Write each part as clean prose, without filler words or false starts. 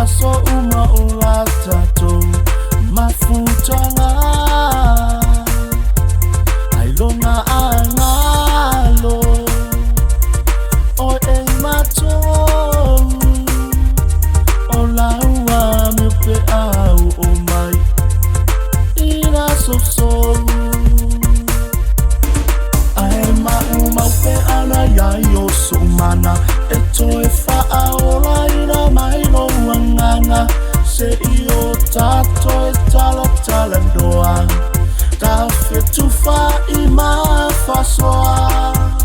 so uma olatato mafutanga ailonga angalo o e mato o laua me pe au o mai ina so ai ma uma pe ana ya yo so mana e to e fa aola ina mai no wanganga se io tato e tala doa ta fe tu fa I ma fa soa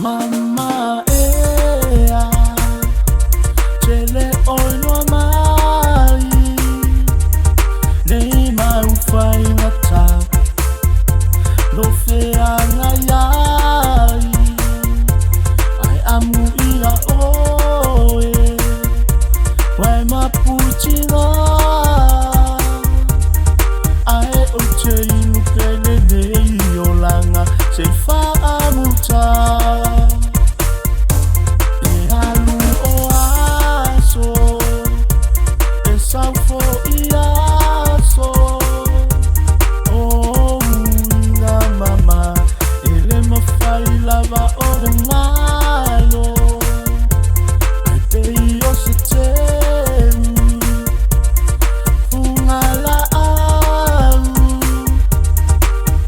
Mama ea tele oino mai nei mai fai ngata no fea ngai ai amu ia oe wai mapuchina ai o te inu pele nei o langa se fa amuta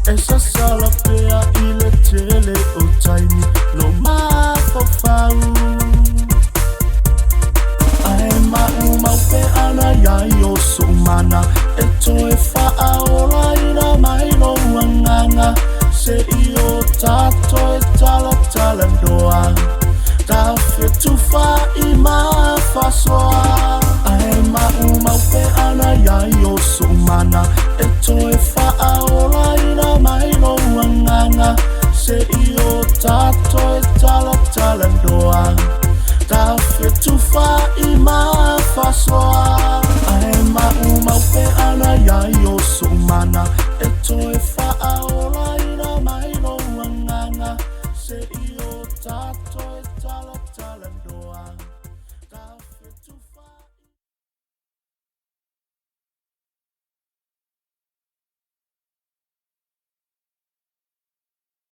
essa sala pea ile tele o taini lo ma fofau ai ma uma pe ana ya yo so mana e to e fa aola ina mai no wanganga se io tato e tala doa ta fe tu fa I ma fa soa ai ma uma pe ana ya yo so mana e to e fa aola ina mai no wanganga se io tato